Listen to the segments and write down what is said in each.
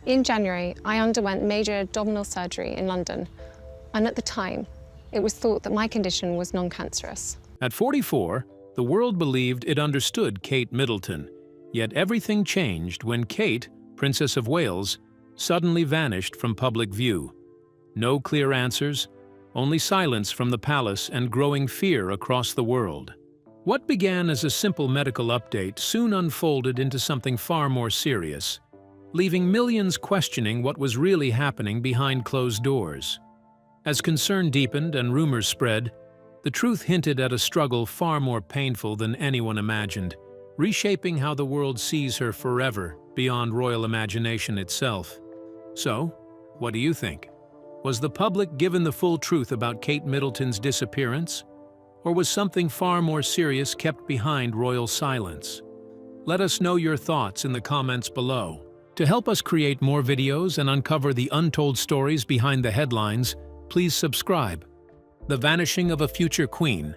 In January, I underwent major abdominal surgery in London, and at the time, it was thought that my condition was non-cancerous. At 44, the world believed it understood Kate Middleton, yet everything changed when Kate, Princess of Wales, suddenly vanished from public view. No clear answers, only silence from the palace and growing fear across the world. What began as a simple medical update soon unfolded into something far more serious, leaving millions questioning what was really happening behind closed doors. As concern deepened and rumors spread, the truth hinted at a struggle far more painful than anyone imagined, reshaping how the world sees her forever beyond royal imagination itself. So, what do you think? Was the public given the full truth about Kate Middleton's disappearance? Or was something far more serious kept behind royal silence? Let us know your thoughts in the comments below. To help us create more videos and uncover the untold stories behind the headlines, please subscribe. The vanishing of a future queen.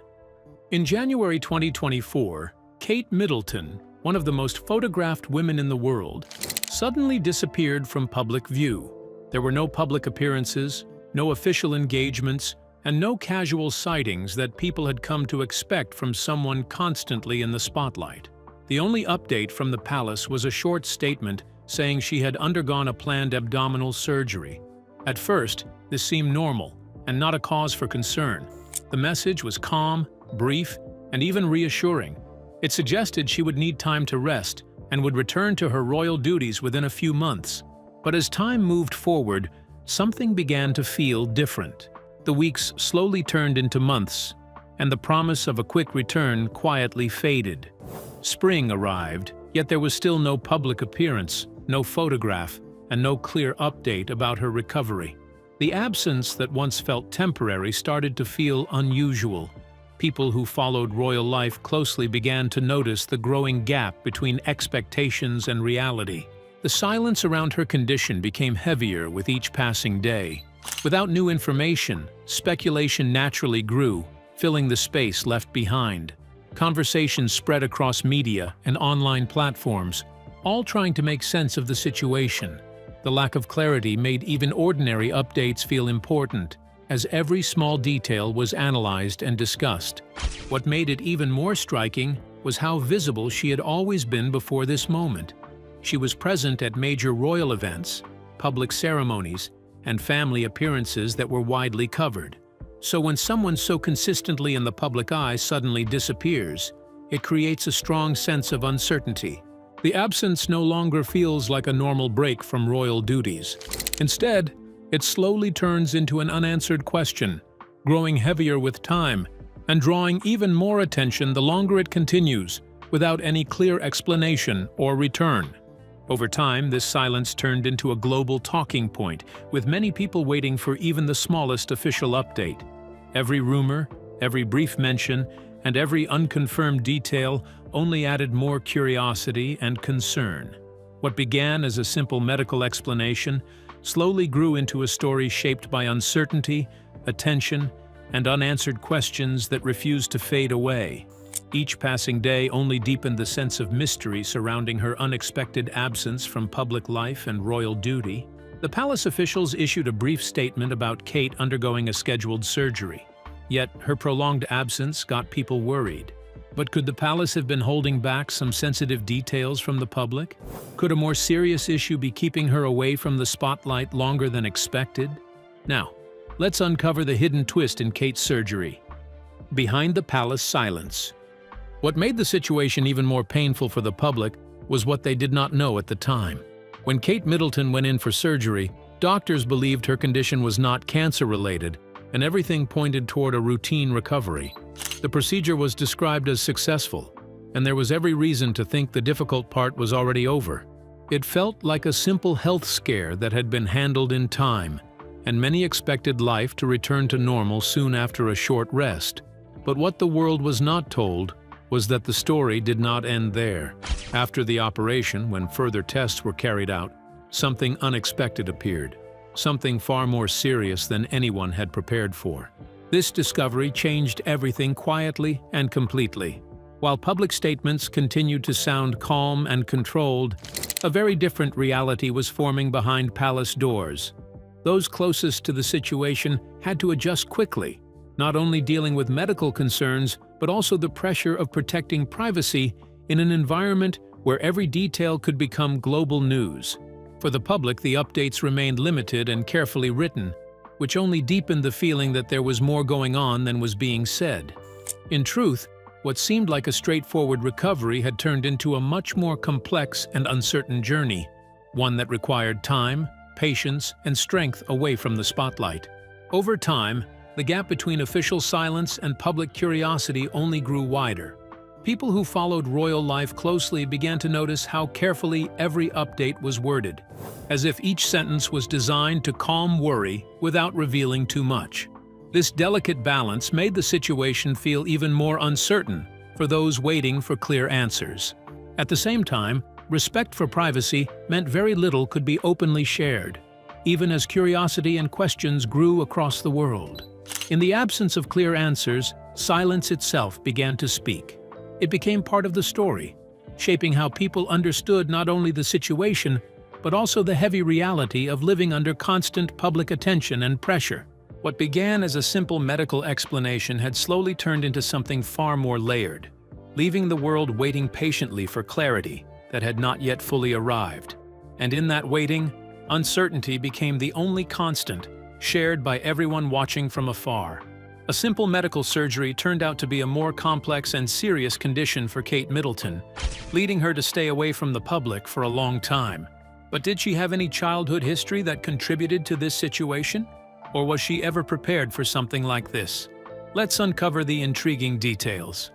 In January 2024, Kate Middleton, one of the most photographed women in the world, suddenly disappeared from public view. There were no public appearances, no official engagements, and no casual sightings that people had come to expect from someone constantly in the spotlight. The only update from the palace was a short statement saying she had undergone a planned abdominal surgery. At first, this seemed normal and not a cause for concern. The message was calm, brief, and even reassuring. It suggested she would need time to rest and would return to her royal duties within a few months. But as time moved forward, something began to feel different. The weeks slowly turned into months, and the promise of a quick return quietly faded. Spring arrived, yet there was still no public appearance, no photograph, and no clear update about her recovery. The absence that once felt temporary started to feel unusual. People who followed royal life closely began to notice the growing gap between expectations and reality. The silence around her condition became heavier with each passing day. Without new information, speculation naturally grew, filling the space left behind. Conversations spread across media and online platforms, all trying to make sense of the situation. The lack of clarity made even ordinary updates feel important, as every small detail was analyzed and discussed. What made it even more striking was how visible she had always been before this moment. She was present at major royal events, public ceremonies, and family appearances that were widely covered. So when someone so consistently in the public eye suddenly disappears, it creates a strong sense of uncertainty. The absence no longer feels like a normal break from royal duties. Instead, it slowly turns into an unanswered question, growing heavier with time and drawing even more attention the longer it continues, without any clear explanation or return. Over time, this silence turned into a global talking point, with many people waiting for even the smallest official update. Every rumor, every brief mention, and every unconfirmed detail only added more curiosity and concern. What began as a simple medical explanation slowly grew into a story shaped by uncertainty, attention, and unanswered questions that refused to fade away. Each passing day only deepened the sense of mystery surrounding her unexpected absence from public life and royal duty. The palace officials issued a brief statement about Kate undergoing a scheduled surgery. Yet her prolonged absence got people worried. But could the palace have been holding back some sensitive details from the public? Could a more serious issue be keeping her away from the spotlight longer than expected? Now, let's uncover the hidden twist in Kate's surgery. Behind the palace silence. What made the situation even more painful for the public was what they did not know at the time. When Kate Middleton went in for surgery, doctors believed her condition was not cancer-related, and everything pointed toward a routine recovery. The procedure was described as successful, and there was every reason to think the difficult part was already over. It felt like a simple health scare that had been handled in time, and many expected life to return to normal soon after a short rest. But what the world was not told was that the story did not end there. After the operation, when further tests were carried out, something unexpected appeared. Something far more serious than anyone had prepared for. This discovery changed everything quietly and completely. While public statements continued to sound calm and controlled, A very different reality was forming behind palace doors. Those closest to the situation had to adjust quickly, not only dealing with medical concerns, but also the pressure of protecting privacy in an environment where every detail could become global news. For the public, the updates remained limited and carefully written, which only deepened the feeling that there was more going on than was being said. In truth, what seemed like a straightforward recovery had turned into a much more complex and uncertain journey, one that required time, patience, and strength away from the spotlight. Over time, the gap between official silence and public curiosity only grew wider. People who followed royal life closely began to notice how carefully every update was worded, as if each sentence was designed to calm worry without revealing too much. This delicate balance made the situation feel even more uncertain for those waiting for clear answers. At the same time, respect for privacy meant very little could be openly shared, even as curiosity and questions grew across the world. In the absence of clear answers, silence itself began to speak. It became part of the story, shaping how people understood not only the situation, but also the heavy reality of living under constant public attention and pressure. What began as a simple medical explanation had slowly turned into something far more layered, leaving the world waiting patiently for clarity that had not yet fully arrived. And in that waiting, uncertainty became the only constant, shared by everyone watching from afar. A simple medical surgery turned out to be a more complex and serious condition for Kate Middleton, leading her to stay away from the public for a long time. But did she have any childhood history that contributed to this situation? Or was she ever prepared for something like this? Let's uncover the intriguing details.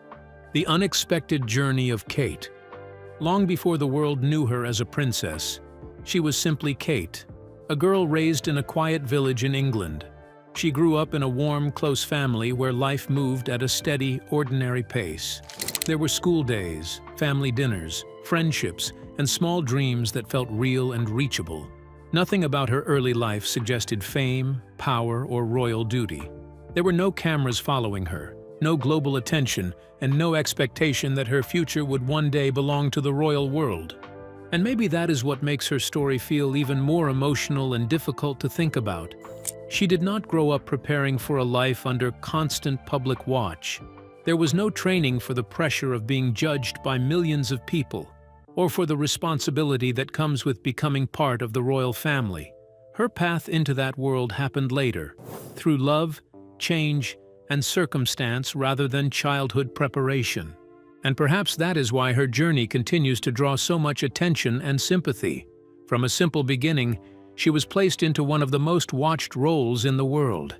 The unexpected journey of Kate. Long before the world knew her as a princess, she was simply Kate, a girl raised in a quiet village in England. She grew up in a warm, close family where life moved at a steady, ordinary pace. There were school days, family dinners, friendships, and small dreams that felt real and reachable. Nothing about her early life suggested fame, power, or royal duty. There were no cameras following her, no global attention, and no expectation that her future would one day belong to the royal world. And maybe that is what makes her story feel even more emotional and difficult to think about. She did not grow up preparing for a life under constant public watch. There was no training for the pressure of being judged by millions of people, or for the responsibility that comes with becoming part of the royal family. Her path into that world happened later, through love, change, and circumstance rather than childhood preparation. And perhaps that is why her journey continues to draw so much attention and sympathy. From a simple beginning, she was placed into one of the most watched roles in the world.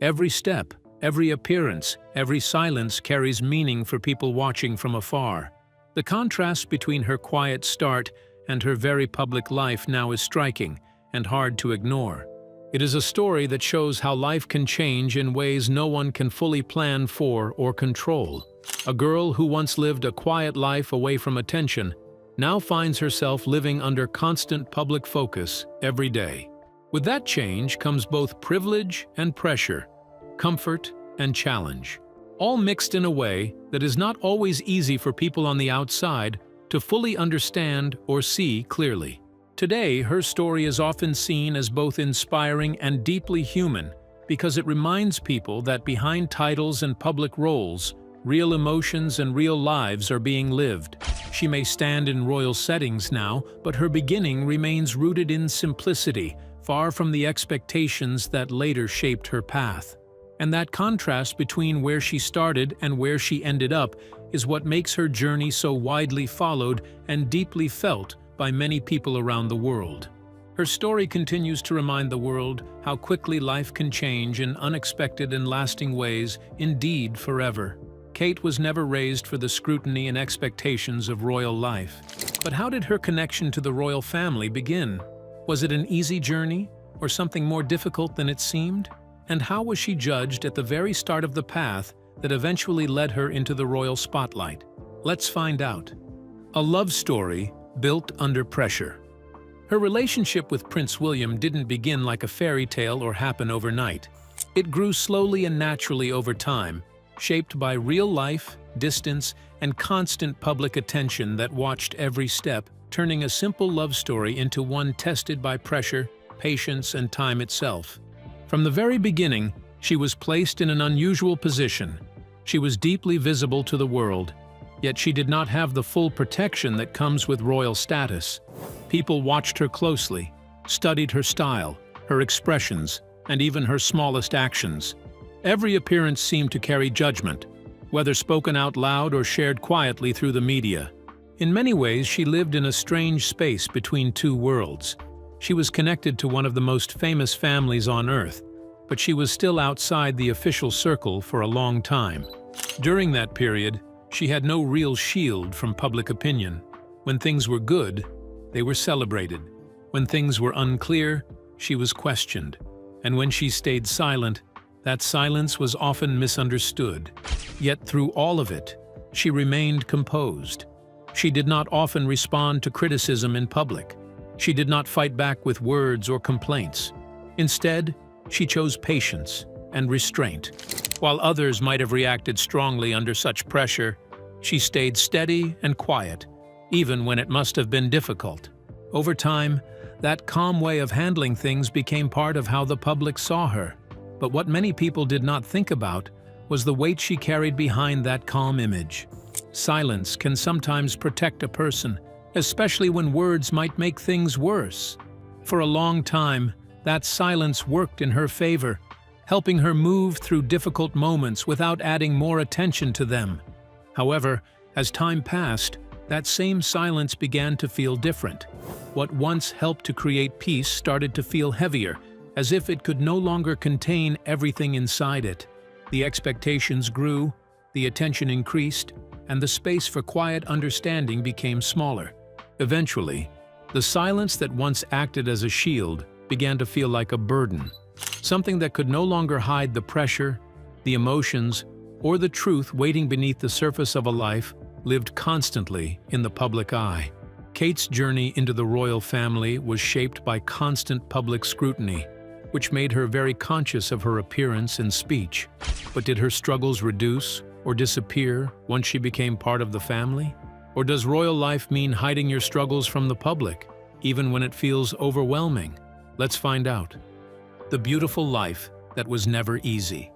Every step, every appearance, every silence carries meaning for people watching from afar. The contrast between her quiet start and her very public life now is striking and hard to ignore. It is a story that shows how life can change in ways no one can fully plan for or control. A girl who once lived a quiet life away from attention now finds herself living under constant public focus every day. With that change comes both privilege and pressure, comfort and challenge, all mixed in a way that is not always easy for people on the outside to fully understand or see clearly. Today, her story is often seen as both inspiring and deeply human because it reminds people that behind titles and public roles, real emotions and real lives are being lived. She may stand in royal settings now, but her beginning remains rooted in simplicity, far from the expectations that later shaped her path. And that contrast between where she started and where she ended up is what makes her journey so widely followed and deeply felt by many people around the world. Her story continues to remind the world how quickly life can change in unexpected and lasting ways, indeed forever. Kate was never raised for the scrutiny and expectations of royal life. But how did her connection to the royal family begin? Was it an easy journey, or something more difficult than it seemed? And how was she judged at the very start of the path that eventually led her into the royal spotlight? Let's find out. A love story built under pressure. Her relationship with Prince William didn't begin like a fairy tale or happen overnight. It grew slowly and naturally over time, shaped by real life, distance, and constant public attention that watched every step, turning a simple love story into one tested by pressure, patience, and time itself. From the very beginning, she was placed in an unusual position. She was deeply visible to the world, yet she did not have the full protection that comes with royal status. People watched her closely, studied her style, her expressions, and even her smallest actions. Every appearance seemed to carry judgment, whether spoken out loud or shared quietly through the media. In many ways, she lived in a strange space between two worlds. She was connected to one of the most famous families on Earth, but she was still outside the official circle for a long time. During that period, she had no real shield from public opinion. When things were good, they were celebrated. When things were unclear, she was questioned. And when she stayed silent, that silence was often misunderstood. Yet through all of it, she remained composed. She did not often respond to criticism in public. She did not fight back with words or complaints. Instead, she chose patience and restraint. While others might have reacted strongly under such pressure, she stayed steady and quiet, even when it must have been difficult. Over time, that calm way of handling things became part of how the public saw her. But what many people did not think about was the weight she carried behind that calm image. Silence can sometimes protect a person, especially when words might make things worse. For a long time, that silence worked in her favor, helping her move through difficult moments without adding more attention to them. However, as time passed, that same silence began to feel different. What once helped to create peace started to feel heavier, as if it could no longer contain everything inside it. The expectations grew, the attention increased, and the space for quiet understanding became smaller. Eventually, the silence that once acted as a shield began to feel like a burden, something that could no longer hide the pressure, the emotions, or the truth waiting beneath the surface of a life lived constantly in the public eye. Kate's journey into the royal family was shaped by constant public scrutiny, which made her very conscious of her appearance and speech. But did her struggles reduce or disappear once she became part of the family? Or does royal life mean hiding your struggles from the public, even when it feels overwhelming? Let's find out. The beautiful life that was never easy.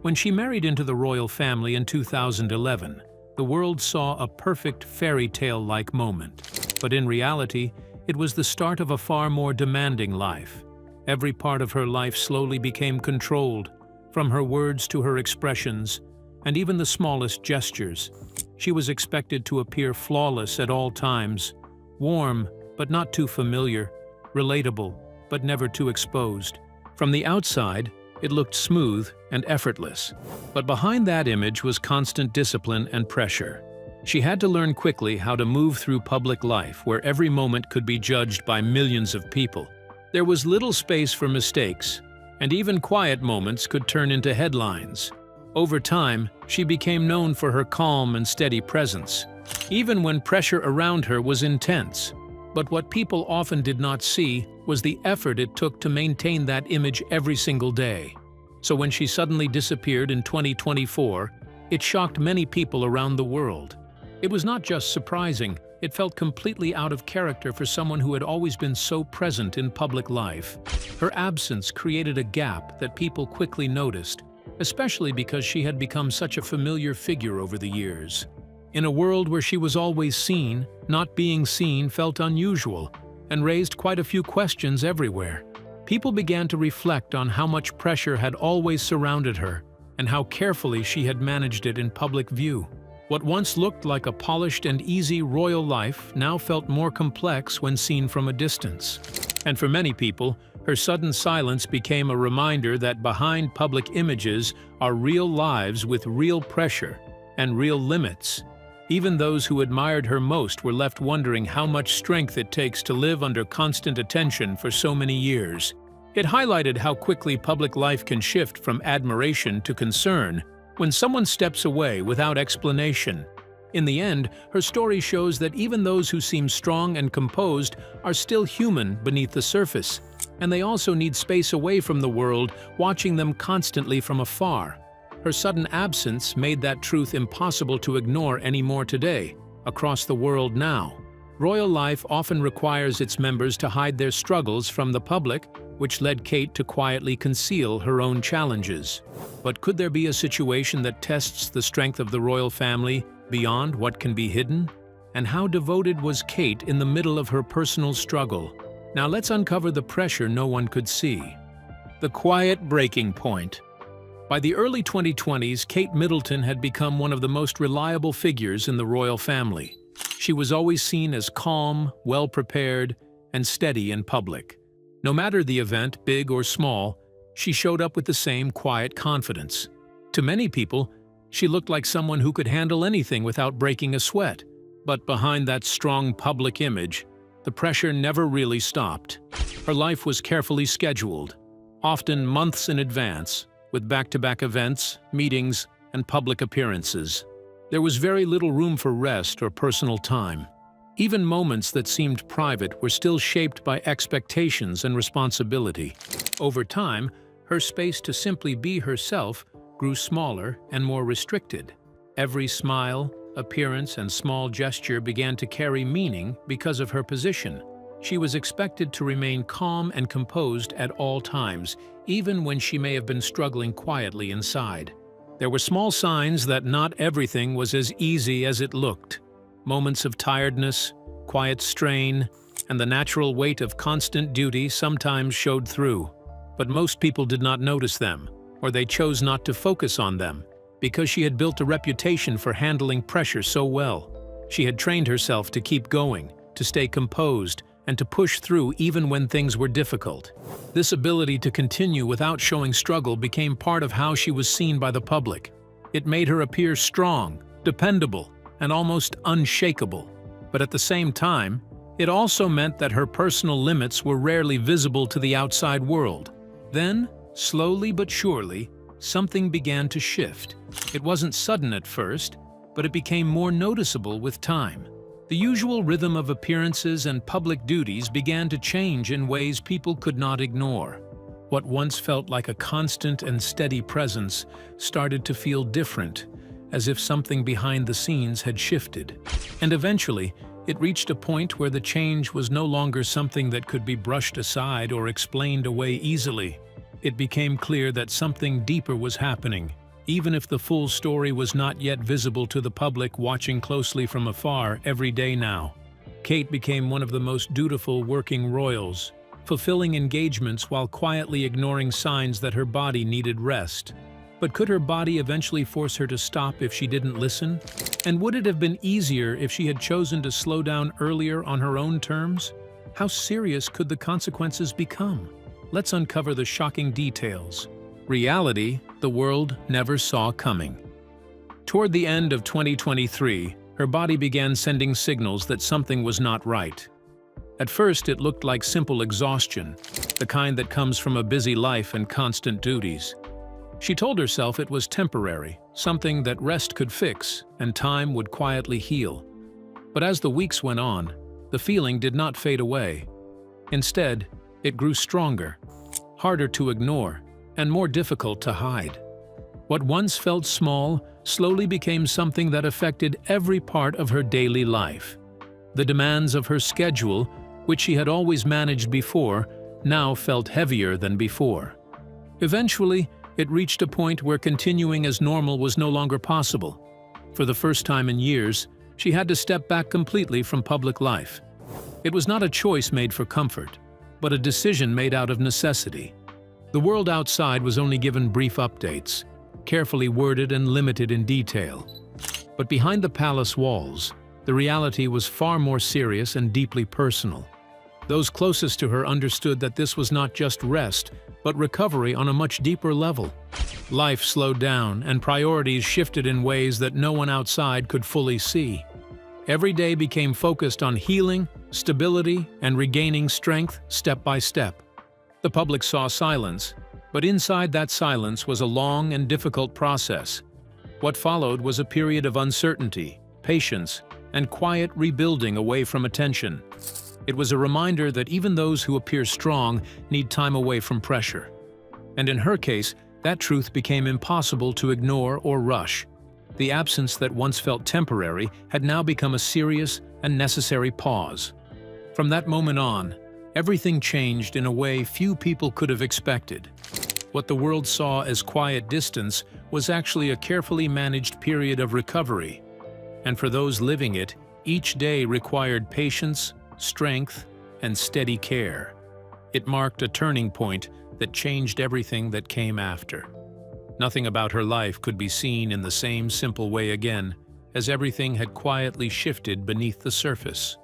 When she married into the royal family in 2011, the world saw a perfect fairy tale-like moment. But in reality, it was the start of a far more demanding life. Every part of her life slowly became controlled, from her words to her expressions, and even the smallest gestures. She was expected to appear flawless at all times, warm but not too familiar, relatable but never too exposed. From the outside, it looked smooth and effortless, but behind that image was constant discipline and pressure. She had to learn quickly how to move through public life where every moment could be judged by millions of people. There was little space for mistakes, and even quiet moments could turn into headlines. Over time, she became known for her calm and steady presence, even when pressure around her was intense. But what people often did not see was the effort it took to maintain that image every single day. So when she suddenly disappeared in 2024, it shocked many people around the world. It was not just surprising, it felt completely out of character for someone who had always been so present in public life. Her absence created a gap that people quickly noticed, especially because she had become such a familiar figure over the years. In a world where she was always seen, not being seen felt unusual and raised quite a few questions everywhere. People began to reflect on how much pressure had always surrounded her and how carefully she had managed it in public view. What once looked like a polished and easy royal life now felt more complex when seen from a distance. And for many people, her sudden silence became a reminder that behind public images are real lives with real pressure and real limits. Even those who admired her most were left wondering how much strength it takes to live under constant attention for so many years. It highlighted how quickly public life can shift from admiration to concern when someone steps away without explanation. In the end, her story shows that even those who seem strong and composed are still human beneath the surface, and they also need space away from the world, watching them constantly from afar. Her sudden absence made that truth impossible to ignore anymore today, across the world now. Royal life often requires its members to hide their struggles from the public, which led Kate to quietly conceal her own challenges. But could there be a situation that tests the strength of the royal family beyond what can be hidden? And how devoted was Kate in the middle of her personal struggle? Now let's uncover the pressure no one could see. The quiet breaking point. By the early 2020s, Kate Middleton had become one of the most reliable figures in the royal family. She was always seen as calm, well-prepared, and steady in public. No matter the event, big or small, she showed up with the same quiet confidence. To many people, she looked like someone who could handle anything without breaking a sweat. But behind that strong public image, the pressure never really stopped. Her life was carefully scheduled, often months in advance, with back-to-back events, meetings, and public appearances. There was very little room for rest or personal time. Even moments that seemed private were still shaped by expectations and responsibility. Over time, her space to simply be herself grew smaller and more restricted. Every smile, appearance, and small gesture began to carry meaning because of her position. She was expected to remain calm and composed at all times, even when she may have been struggling quietly inside. There were small signs that not everything was as easy as it looked. Moments of tiredness, quiet strain, and the natural weight of constant duty sometimes showed through. But most people did not notice them, or they chose not to focus on them, because she had built a reputation for handling pressure so well. She had trained herself to keep going, to stay composed, and to push through even when things were difficult. This ability to continue without showing struggle became part of how she was seen by the public. It made her appear strong, dependable, and almost unshakable. But at the same time, it also meant that her personal limits were rarely visible to the outside world. Then, slowly but surely, something began to shift. It wasn't sudden at first, but it became more noticeable with time. The usual rhythm of appearances and public duties began to change in ways people could not ignore. What once felt like a constant and steady presence started to feel different, as if something behind the scenes had shifted. And eventually, it reached a point where the change was no longer something that could be brushed aside or explained away easily. It became clear that something deeper was happening, even if the full story was not yet visible to the public watching closely from afar every day now. Kate became one of the most dutiful working royals, fulfilling engagements while quietly ignoring signs that her body needed rest. But could her body eventually force her to stop if she didn't listen? And would it have been easier if she had chosen to slow down earlier on her own terms? How serious could the consequences become? Let's uncover the shocking details. Reality the world never saw coming. Toward the end of 2023, her body began sending signals that something was not right. At first, it looked like simple exhaustion, the kind that comes from a busy life and constant duties. She told herself it was temporary, something that rest could fix and time would quietly heal. But as the weeks went on, the feeling did not fade away. Instead, it grew stronger, harder to ignore, and more difficult to hide. What once felt small slowly became something that affected every part of her daily life. The demands of her schedule, which she had always managed before, now felt heavier than before. Eventually, it reached a point where continuing as normal was no longer possible. For the first time in years, she had to step back completely from public life. It was not a choice made for comfort, but a decision made out of necessity. The world outside was only given brief updates, carefully worded and limited in detail. But behind the palace walls, the reality was far more serious and deeply personal. Those closest to her understood that this was not just rest, but recovery on a much deeper level. Life slowed down, and priorities shifted in ways that no one outside could fully see. Every day became focused on healing, stability, and regaining strength step by step. The public saw silence, but inside that silence was a long and difficult process. What followed was a period of uncertainty, patience, and quiet rebuilding away from attention. It was a reminder that even those who appear strong need time away from pressure. And in her case, that truth became impossible to ignore or rush. The absence that once felt temporary had now become a serious and necessary pause. From that moment on, everything changed in a way few people could have expected. What the world saw as quiet distance was actually a carefully managed period of recovery. And for those living it, each day required patience, strength, and steady care. It marked a turning point that changed everything that came after. Nothing about her life could be seen in the same simple way again, as everything had quietly shifted beneath the surface.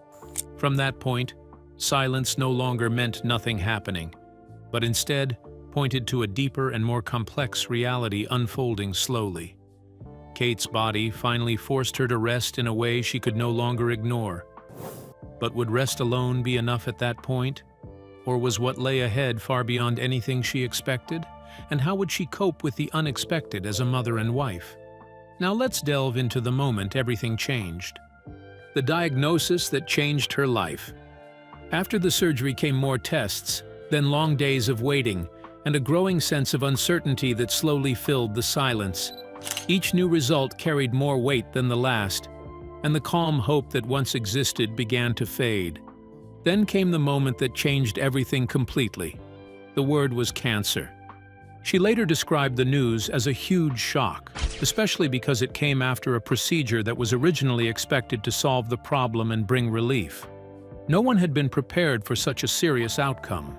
From that point, silence no longer meant nothing happening, but instead pointed to a deeper and more complex reality unfolding slowly. Kate's body finally forced her to rest in a way she could no longer ignore. But would rest alone be enough at that point? Or was what lay ahead far beyond anything she expected? And how would she cope with the unexpected as a mother and wife? Now let's delve into the moment everything changed. The diagnosis that changed her life. After the surgery came more tests, then long days of waiting, and a growing sense of uncertainty that slowly filled the silence. Each new result carried more weight than the last, and the calm hope that once existed began to fade. Then came the moment that changed everything completely. The word was cancer. She later described the news as a huge shock, especially because it came after a procedure that was originally expected to solve the problem and bring relief. No one had been prepared for such a serious outcome.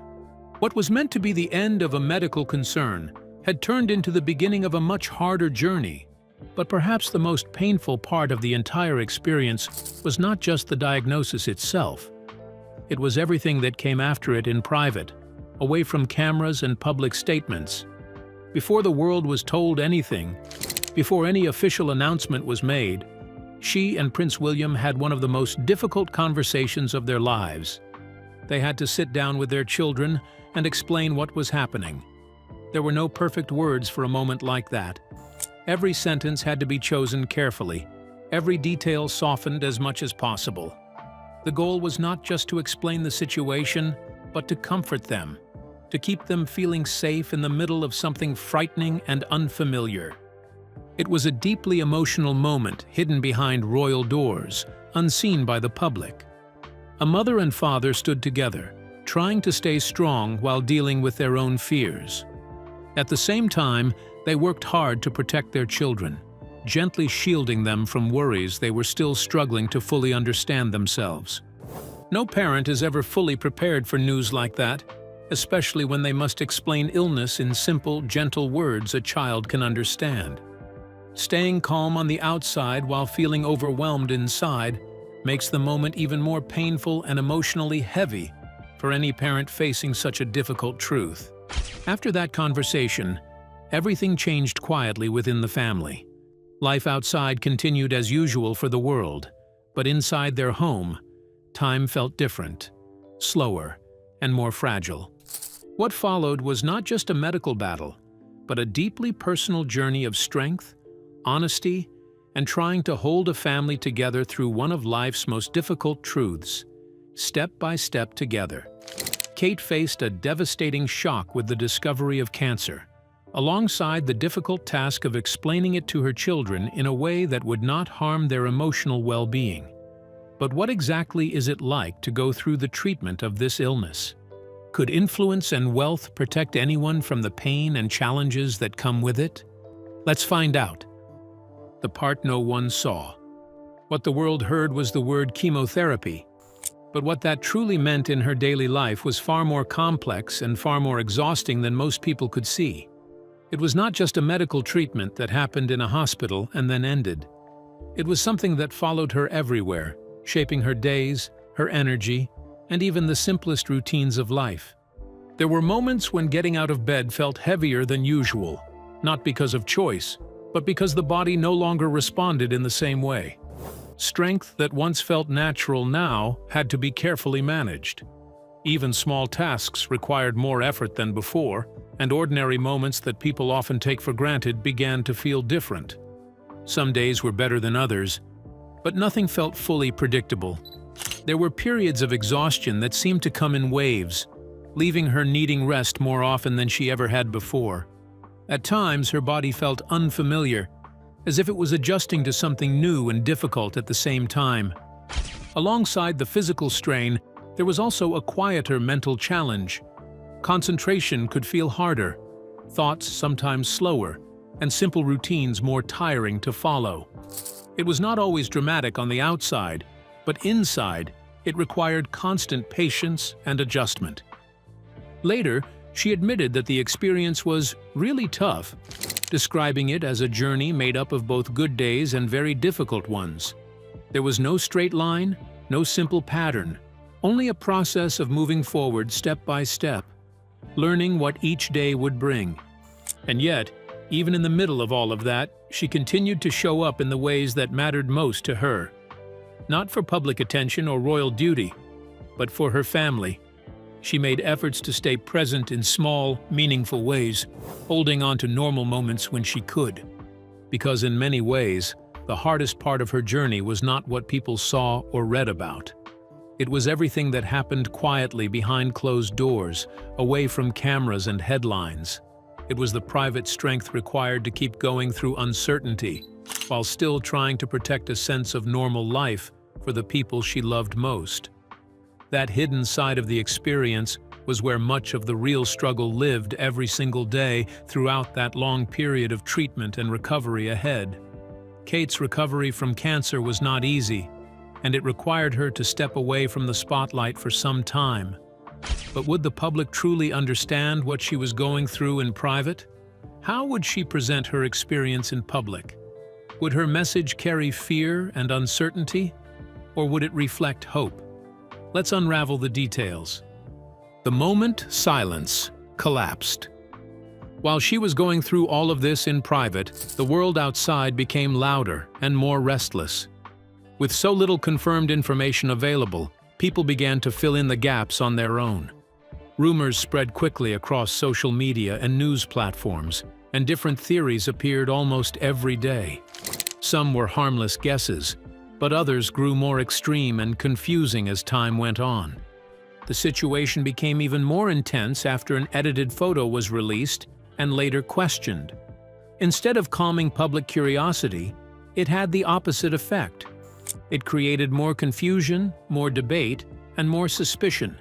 What was meant to be the end of a medical concern had turned into the beginning of a much harder journey. But perhaps the most painful part of the entire experience was not just the diagnosis itself. It was everything that came after it in private, away from cameras and public statements. Before the world was told anything, before any official announcement was made, she and Prince William had one of the most difficult conversations of their lives. They had to sit down with their children and explain what was happening. There were no perfect words for a moment like that. Every sentence had to be chosen carefully, every detail softened as much as possible. The goal was not just to explain the situation, but to comfort them, to keep them feeling safe in the middle of something frightening and unfamiliar. It was a deeply emotional moment hidden behind royal doors, unseen by the public. A mother and father stood together, trying to stay strong while dealing with their own fears. At the same time, they worked hard to protect their children, gently shielding them from worries they were still struggling to fully understand themselves. No parent is ever fully prepared for news like that, especially when they must explain illness in simple, gentle words a child can understand. Staying calm on the outside while feeling overwhelmed inside makes the moment even more painful and emotionally heavy for any parent facing such a difficult truth. After that conversation, everything changed quietly within the family. Life outside continued as usual for the world, but inside their home, time felt different, slower, and more fragile. What followed was not just a medical battle, but a deeply personal journey of strength, honesty, and trying to hold a family together through one of life's most difficult truths, step by step together. Kate faced a devastating shock with the discovery of cancer, alongside the difficult task of explaining it to her children in a way that would not harm their emotional well-being. But what exactly is it like to go through the treatment of this illness? Could influence and wealth protect anyone from the pain and challenges that come with it? Let's find out. The part no one saw. What the world heard was the word chemotherapy. But what that truly meant in her daily life was far more complex and far more exhausting than most people could see. It was not just a medical treatment that happened in a hospital and then ended. It was something that followed her everywhere, shaping her days, her energy, and even the simplest routines of life. There were moments when getting out of bed felt heavier than usual, not because of choice, but because the body no longer responded in the same way. Strength that once felt natural now had to be carefully managed. Even small tasks required more effort than before, and ordinary moments that people often take for granted began to feel different. Some days were better than others, but nothing felt fully predictable. There were periods of exhaustion that seemed to come in waves, leaving her needing rest more often than she ever had before. At times, her body felt unfamiliar, as if it was adjusting to something new and difficult at the same time. Alongside the physical strain, there was also a quieter mental challenge. Concentration could feel harder, thoughts sometimes slower, and simple routines more tiring to follow. It was not always dramatic on the outside, but inside, it required constant patience and adjustment. Later, she admitted that the experience was really tough, describing it as a journey made up of both good days and very difficult ones. There was no straight line, no simple pattern, only a process of moving forward step by step, learning what each day would bring. And yet, even in the middle of all of that, she continued to show up in the ways that mattered most to her. Not for public attention or royal duty, but for her family. She made efforts to stay present in small, meaningful ways, holding on to normal moments when she could. Because in many ways, the hardest part of her journey was not what people saw or read about. It was everything that happened quietly behind closed doors, away from cameras and headlines. It was the private strength required to keep going through uncertainty, while still trying to protect a sense of normal life for the people she loved most. That hidden side of the experience was where much of the real struggle lived every single day throughout that long period of treatment and recovery ahead. Kate's recovery from cancer was not easy, and it required her to step away from the spotlight for some time. But would the public truly understand what she was going through in private? How would she present her experience in public? Would her message carry fear and uncertainty, or would it reflect hope? Let's unravel the details. The moment silence collapsed. While she was going through all of this in private, the world outside became louder and more restless. With so little confirmed information available, people began to fill in the gaps on their own. Rumors spread quickly across social media and news platforms, and different theories appeared almost every day. Some were harmless guesses, but others grew more extreme and confusing as time went on. The situation became even more intense after an edited photo was released and later questioned. Instead of calming public curiosity, it had the opposite effect. It created more confusion, more debate, and more suspicion.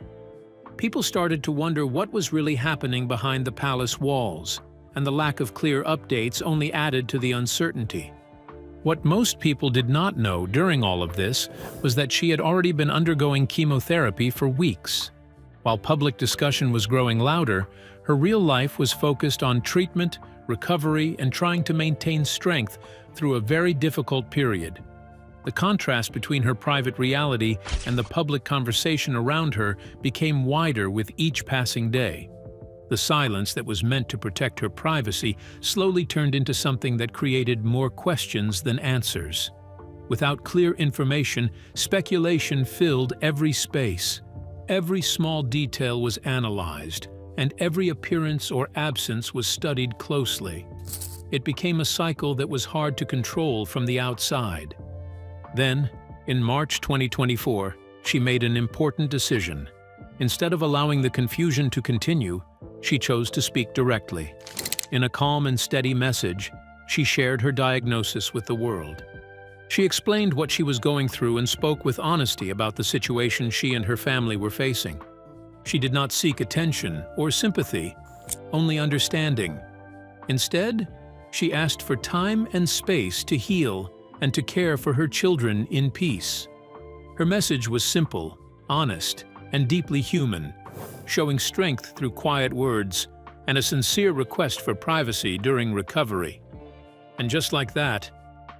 People started to wonder what was really happening behind the palace walls, and the lack of clear updates only added to the uncertainty. What most people did not know during all of this was that she had already been undergoing chemotherapy for weeks. While public discussion was growing louder, her real life was focused on treatment, recovery, and trying to maintain strength through a very difficult period. The contrast between her private reality and the public conversation around her became wider with each passing day. The silence that was meant to protect her privacy slowly turned into something that created more questions than answers. Without clear information, speculation filled every space. Every small detail was analyzed, and every appearance or absence was studied closely. It became a cycle that was hard to control from the outside. Then, in March 2024, she made an important decision. Instead of allowing the confusion to continue, she chose to speak directly. In a calm and steady message, she shared her diagnosis with the world. She explained what she was going through and spoke with honesty about the situation she and her family were facing. She did not seek attention or sympathy, only understanding. Instead, she asked for time and space to heal and to care for her children in peace. Her message was simple, honest, and deeply human, showing strength through quiet words and a sincere request for privacy during recovery. And just like that,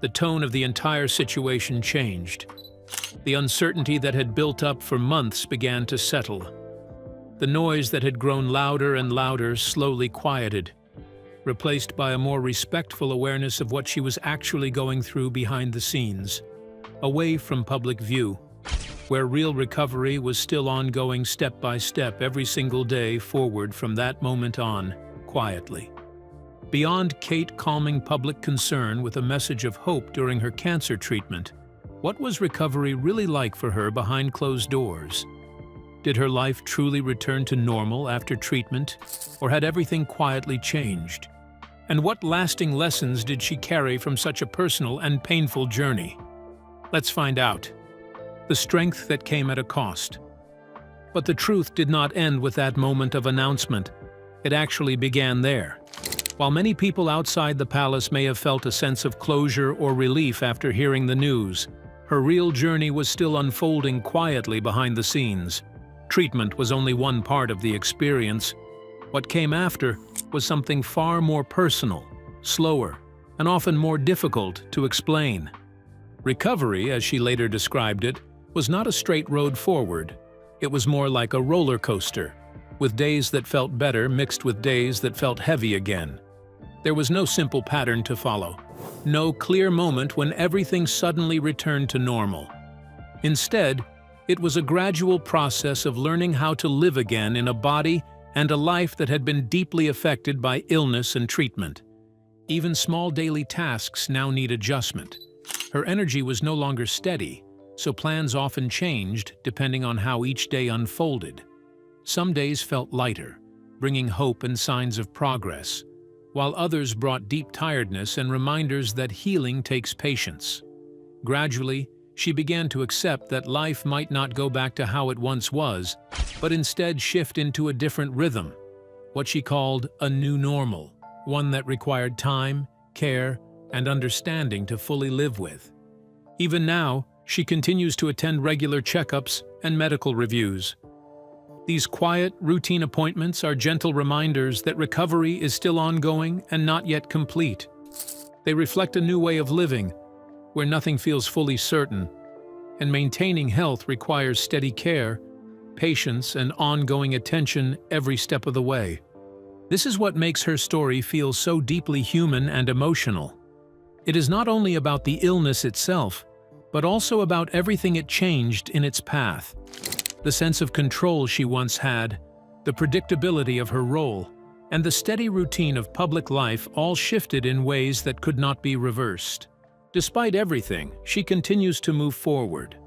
the tone of the entire situation changed. The uncertainty that had built up for months began to settle. The noise that had grown louder and louder slowly quieted, replaced by a more respectful awareness of what she was actually going through behind the scenes, away from public view, where real recovery was still ongoing step by step every single day forward from that moment on, quietly. Beyond Kate calming public concern with a message of hope during her cancer treatment, what was recovery really like for her behind closed doors? Did her life truly return to normal after treatment, or had everything quietly changed? And what lasting lessons did she carry from such a personal and painful journey? Let's find out. the strength that came at a cost. But the truth did not end with that moment of announcement. It actually began there. While many people outside the palace may have felt a sense of closure or relief after hearing the news, her real journey was still unfolding quietly behind the scenes. Treatment was only one part of the experience. What came after was something far more personal, slower, and often more difficult to explain. Recovery, as she later described it, was not a straight road forward. It was more like a roller coaster, with days that felt better mixed with days that felt heavy again. There was no simple pattern to follow, no clear moment when everything suddenly returned to normal. Instead, it was a gradual process of learning how to live again in a body and a life that had been deeply affected by illness and treatment. Even small daily tasks now need adjustment. Her energy was no longer steady, so plans often changed depending on how each day unfolded. Some days felt lighter, bringing hope and signs of progress, while others brought deep tiredness and reminders that healing takes patience. Gradually, she began to accept that life might not go back to how it once was, but instead shift into a different rhythm, what she called a new normal, one that required time, care, and understanding to fully live with. Even now, she continues to attend regular checkups and medical reviews. These quiet, routine appointments are gentle reminders that recovery is still ongoing and not yet complete. They reflect a new way of living, where nothing feels fully certain, and maintaining health requires steady care, patience, and ongoing attention every step of the way. This is what makes her story feel so deeply human and emotional. It is not only about the illness itself, but also about everything it changed in its path. The sense of control she once had, the predictability of her role, and the steady routine of public life all shifted in ways that could not be reversed. Despite everything, she continues to move forward.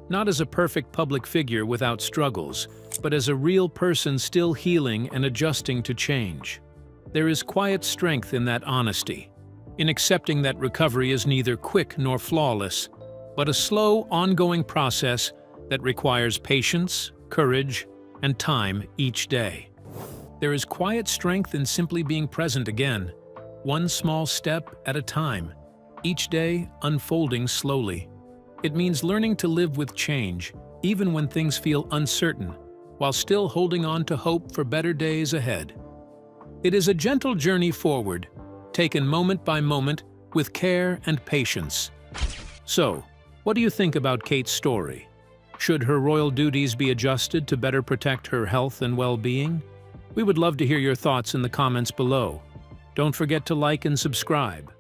Not as a perfect public figure without struggles, but as a real person still healing and adjusting to change. There is quiet strength in that honesty, in accepting that recovery is neither quick nor flawless, but a slow, ongoing process that requires patience, courage, and time each day. There is quiet strength in simply being present again, one small step at a time, each day unfolding slowly. It means learning to live with change, even when things feel uncertain, while still holding on to hope for better days ahead. It is a gentle journey forward, taken moment by moment with care and patience. So, what do you think about Kate's story? Should her royal duties be adjusted to better protect her health and well-being? We would love to hear your thoughts in the comments below. Don't forget to like and subscribe.